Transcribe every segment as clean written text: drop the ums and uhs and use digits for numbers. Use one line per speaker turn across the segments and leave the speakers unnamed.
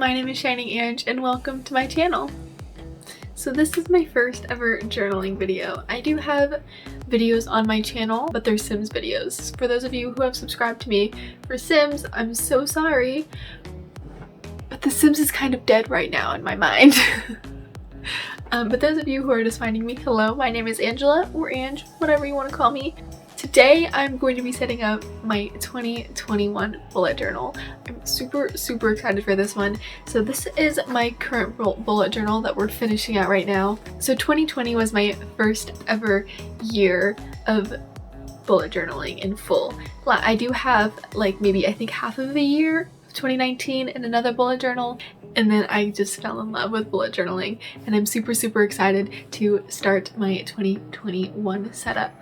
my name is Shining Ange and welcome to my channel. So this is my first ever journaling video. I do have videos on my channel, but they're Sims videos. For those of you who have subscribed to me for Sims, I'm so sorry, but The Sims is kind of dead right now in my mind. But those of you who are just finding me, hello, my name is Angela, or Ange, whatever you want to call me. Today I'm going to be setting up my 2021 bullet journal. I'm super excited for this one. So this is my current bullet journal that we're finishing out right now. So 2020 was my first ever year of bullet journaling in full. I do have like maybe I think half of a year of 2019 in another bullet journal, and then I just fell in love with bullet journaling, and I'm super excited to start my 2021 setup.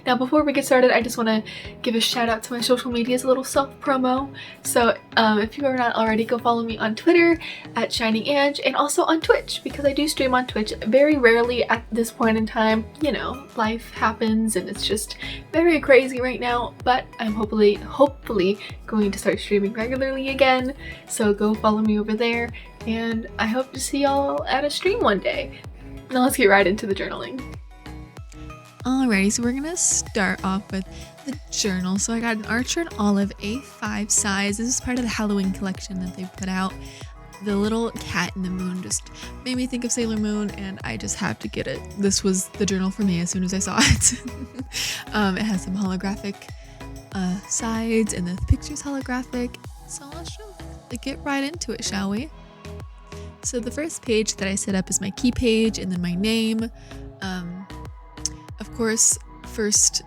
Now before we get started, I just want to give a shout out to my social medias, a little self-promo. So if you are not already, go follow me on Twitter at Shining Ange, and also on Twitch, because I do stream on Twitch very rarely at this point in time. You know, life happens and it's just very crazy right now, but I'm hopefully going to start streaming regularly again. So go follow me over there, and I hope to see y'all at a stream one day. Now let's get right into the journaling.
Alrighty, so we're gonna start off with the journal. So I got an Archer and Olive A5 size. This is part of the Halloween collection that they put out. The little cat in the moon just made me think of Sailor Moon, and I just have to get it. This was the journal for me as soon as I saw it. It has some holographic sides, and the picture's holographic. So let's just get right into it, shall we? So the first page that I set up is my key page, and then my name. Of course, first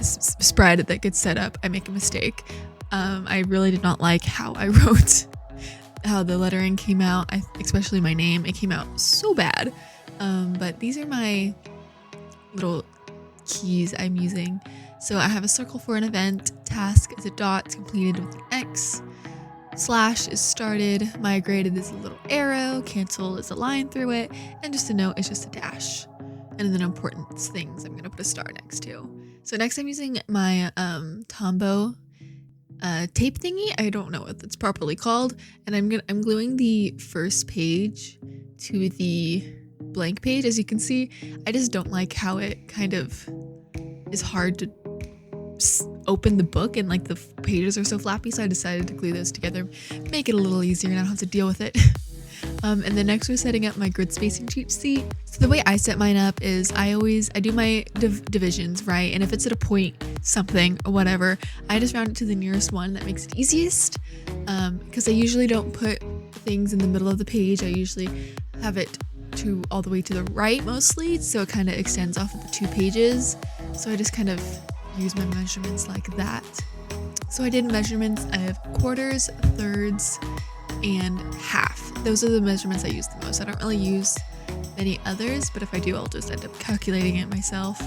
spread that gets set up, I make a mistake. I really did not like how I wrote, how the lettering came out, especially my name. It came out so bad. But these are my little keys I'm using. So I have a circle for an event, task is a dot completed with an X, slash is started, migrated is a little arrow, cancel is a line through it, and just a note is just a dash. And then important things I'm gonna put a star next to. So next I'm using my Tombow tape thingy. I don't know what that's properly called, and I'm gluing the first page to the blank page. As you can see, I just don't like how it kind of is hard to open the book, and like the pages are so flappy, so I decided to glue those together, make it a little easier and I don't have to deal with it. And then next we're setting up my grid spacing cheat sheet. So the way I set mine up is I do my divisions, right? And if it's at a point something or whatever, I just round it to the nearest one. That makes it easiest, because I usually don't put things in the middle of the page. I usually have it to all the way to the right mostly, so it kind of extends off of the two pages. So I just kind of use my measurements like that. So I did measurements of quarters, thirds, and half. Those are the measurements I use the most. I don't really use any others, but if I do, I'll just end up calculating it myself.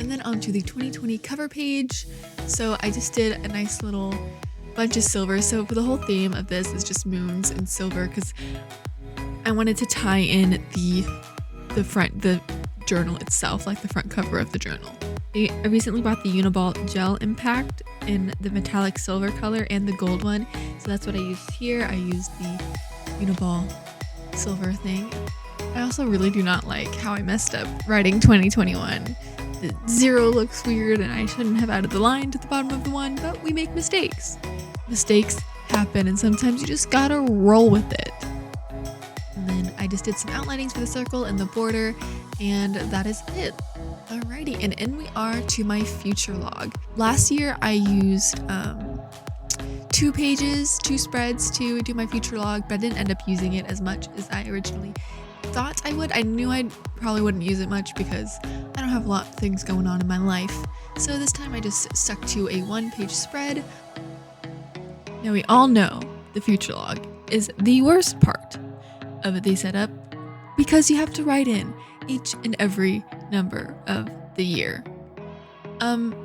And then onto the 2020 cover page. So I just did a nice little bunch of silver. So for the whole theme of this is just moons and silver, because I wanted to tie in the journal itself, like the front cover of the journal. I recently bought the Uniball Gel Impact in the metallic silver color and the gold one. So that's what I used here. I used the Uniball silver thing. I also really do not like how I messed up writing 2021. The 0 looks weird, and I shouldn't have added the line to the bottom of the 1, but we make mistakes. Mistakes happen, and sometimes you just gotta roll with it. And then I just did some outlinings for the circle and the border, and that is it. Alrighty, and in we are to my future log. Last year I used 2 spreads to do my future log, but I didn't end up using it as much as I originally thought I would. I knew I probably wouldn't use it much because I don't have a lot of things going on in my life. So this time I just stuck to a 1-page spread. Now we all know the future log is the worst part of the setup, because you have to write in each and every number of the year.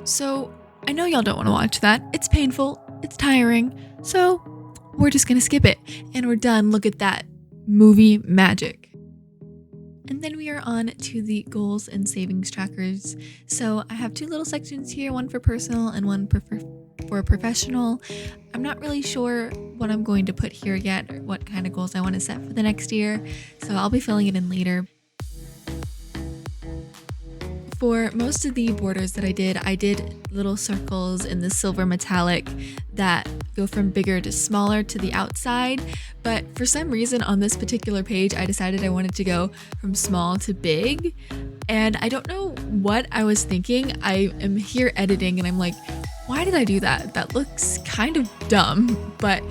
So I know y'all don't want to watch that. It's painful, it's tiring, so we're just gonna skip it. And we're done. Look at that. Movie magic. And then we are on to the goals and savings trackers. So I have two little sections here, one for personal and one for professional. I'm not really sure what I'm going to put here yet or what kind of goals I want to set for the next year. So I'll be filling it in later. For most of the borders that I did little circles in the silver metallic that go from bigger to smaller to the outside. But for some reason on this particular page, I decided I wanted to go from small to big. And I don't know what I was thinking. I am here editing and I'm like, why did I do that? That looks kind of dumb, but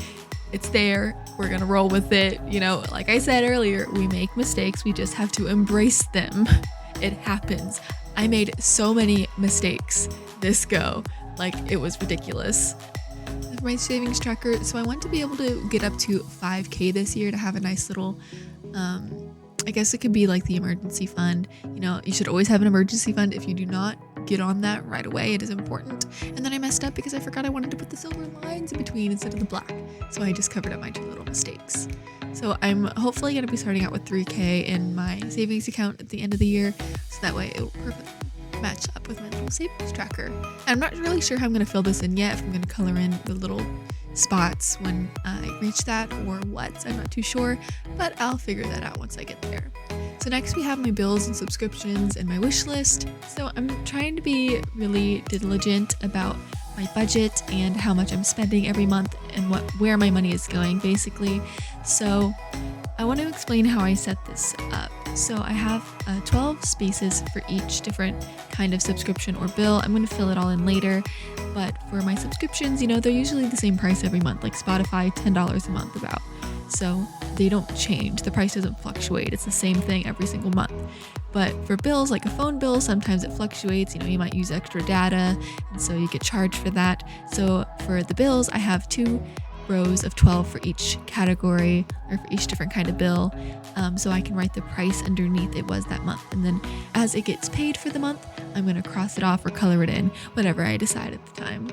it's there. We're gonna roll with it. You know, like I said earlier, we make mistakes. We just have to embrace them. It happens. I made so many mistakes this go, like it was ridiculous. For my savings tracker, so I want to be able to get up to 5K this year to have a nice little, I guess it could be like the emergency fund. You know, you should always have an emergency fund. If you do not get on that right away, it is important. And then I messed up because I forgot I wanted to put the silver lines in between instead of the black. So I just covered up my two little mistakes. So I'm hopefully going to be starting out with 3K in my savings account at the end of the year. So that way it will perfectly match up with my little savings tracker. I'm not really sure how I'm going to fill this in yet, if I'm going to color in the little spots when I reach that or what. I'm not too sure, but I'll figure that out once I get there. So next we have my bills and subscriptions and my wish list. So I'm trying to be really diligent about my budget and how much I'm spending every month and where my money is going basically. So I want to explain how I set this up. So I have 12 spaces for each different kind of subscription or bill. I'm going to fill it all in later, but for my subscriptions, you know, they're usually the same price every month, like Spotify, $10 a month about. So they don't change. The price doesn't fluctuate. It's the same thing every single month. But for bills, like a phone bill, sometimes it fluctuates. You know, you might use extra data, and so you get charged for that. So for the bills, I have 2 rows of 12 for each category or for each different kind of bill, so I can write the price underneath it was that month, and then as it gets paid for the month, I'm going to cross it off or color it in, whatever I decide at the time.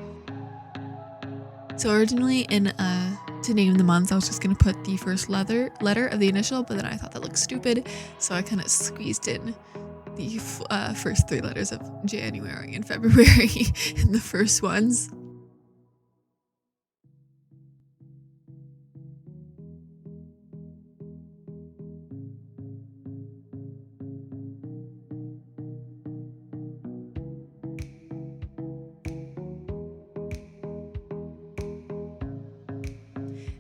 So originally to name the months, I was just going to put the first letter of the initial, but then I thought that looked stupid, so I kind of squeezed in the first 3 letters of January and February in the first ones.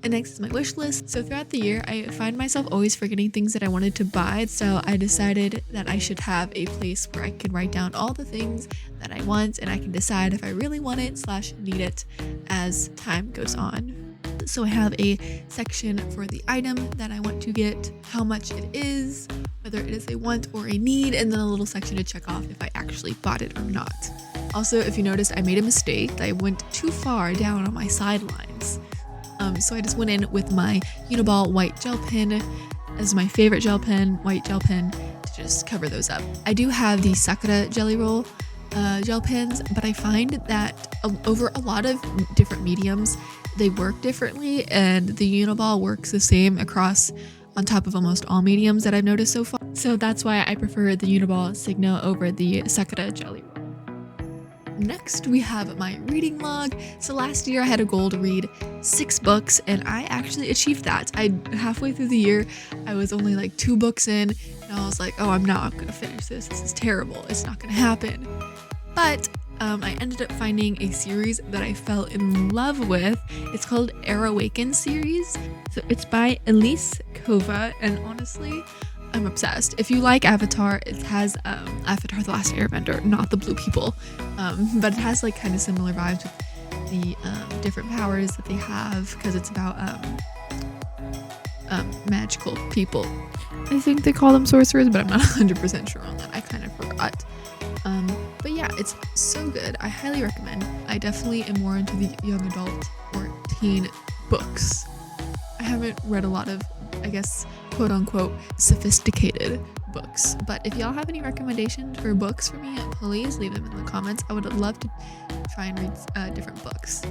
And next is my wish list. So throughout the year, I find myself always forgetting things that I wanted to buy. So I decided that I should have a place where I can write down all the things that I want, and I can decide if I really want it / need it as time goes on. So I have a section for the item that I want to get, how much it is, whether it is a want or a need, and then a little section to check off if I actually bought it or not. Also, if you noticed, I made a mistake. I went too far down on my sidelines. So I just went in with my Uniball white gel pen as my favorite gel pen, white gel pen, to just cover those up. I do have the Sakura Jelly Roll gel pens, but I find that over a lot of different mediums, they work differently, and the Uniball works the same across on top of almost all mediums that I've noticed so far. So that's why I prefer the Uniball Signo over the Sakura Jelly Roll. Next, we have my reading log. So last year I had a goal to read 6 books, and I actually achieved that. Halfway through the year, I was only like 2 books in, and I was like, oh, I'm not gonna finish this. This is terrible. It's not gonna happen. But I ended up finding a series that I fell in love with. It's called Air Awaken series. So it's by Elise Kova, and honestly, I'm obsessed. If you like Avatar, it has Avatar The Last Airbender, not the blue people, but it has like kind of similar vibes with the different powers that they have, because it's about magical people. I think they call them sorcerers, but I'm not 100% sure on that. I kind of forgot. But yeah, it's so good. I highly recommend. I definitely am more into the young adult or teen books. I haven't read a lot of, I guess, quote unquote sophisticated books. But if y'all have any recommendations for books for me, please leave them in the comments. I would love to try and read different books.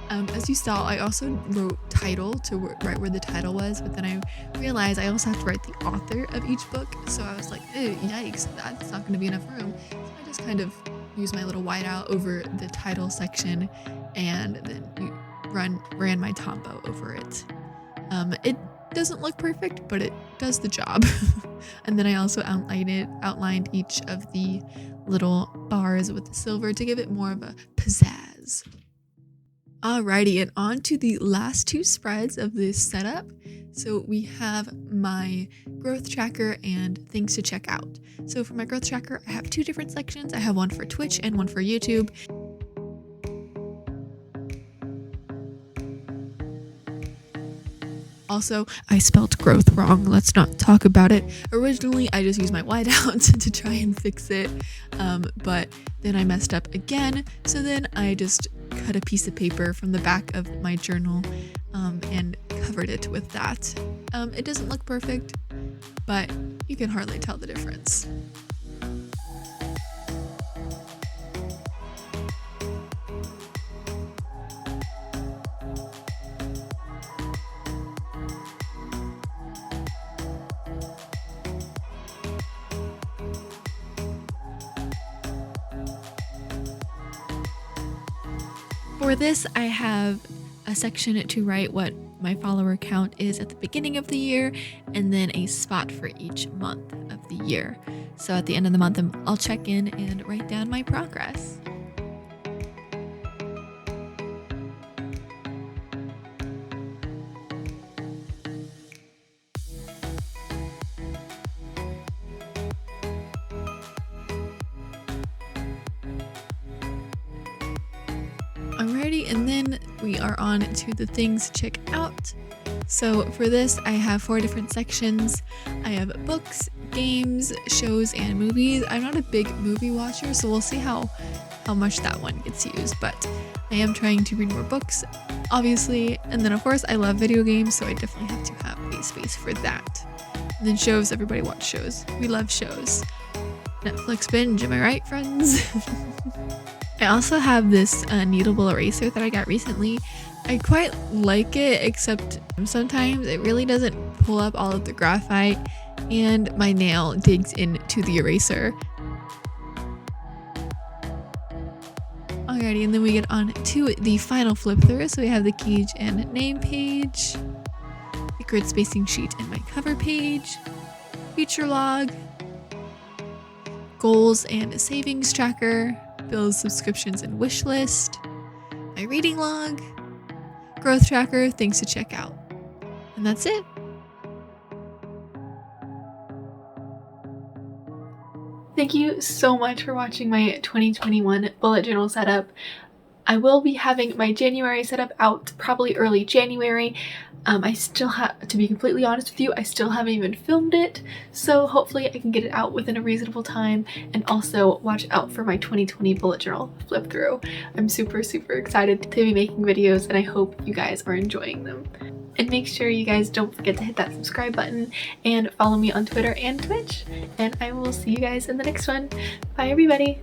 As you saw, I also wrote title to write where the title was, but then I realized I also have to write the author of each book. So I was like, ew, yikes, that's not going to be enough room. So I just kind of used my little whiteout over the title section and then ran my Tombow over it. It doesn't look perfect, but it does the job. And then I also outlined each of the little bars with the silver to give it more of a pizzazz. Alrighty, and on to the last two spreads of this setup. So we have my growth tracker and things to check out. So for my growth tracker, I have two different sections. I have one for Twitch and one for YouTube. Also, I spelled growth wrong. Let's not talk about it. Originally, I just used my whiteout to try and fix it, but then I messed up again. So then I just cut a piece of paper from the back of my journal and covered it with that. It doesn't look perfect, but you can hardly tell the difference. For this, I have a section to write what my follower count is at the beginning of the year, and then a spot for each month of the year. So at the end of the month, I'll check in and write down my progress. Alrighty, and then we are on to the things to check out. So for this, I have 4 different sections. I have books, games, shows, and movies. I'm not a big movie watcher, so we'll see how much that one gets used, but I am trying to read more books, obviously. And then of course, I love video games, so I definitely have to have a space for that. And then shows, everybody watch shows. We love shows. Netflix binge, am I right, friends? I also have this kneadable eraser that I got recently. I quite like it, except sometimes it really doesn't pull up all of the graphite and my nail digs into the eraser. Alrighty, and then we get on to the final flip through. So we have the Keege and name page, the grid spacing sheet and my cover page, future log, goals and savings tracker, bills, subscriptions, and wish list, my reading log, growth tracker, things to check out. And that's it.
Thank you so much for watching my 2021 bullet journal setup. I will be having my January setup out probably early January. I still have, to be completely honest with you, I still haven't even filmed it, so hopefully I can get it out within a reasonable time, and also watch out for my 2020 bullet journal flip through. I'm super excited to be making videos, and I hope you guys are enjoying them. And make sure you guys don't forget to hit that subscribe button and follow me on Twitter and Twitch, and I will see you guys in the next one. Bye everybody!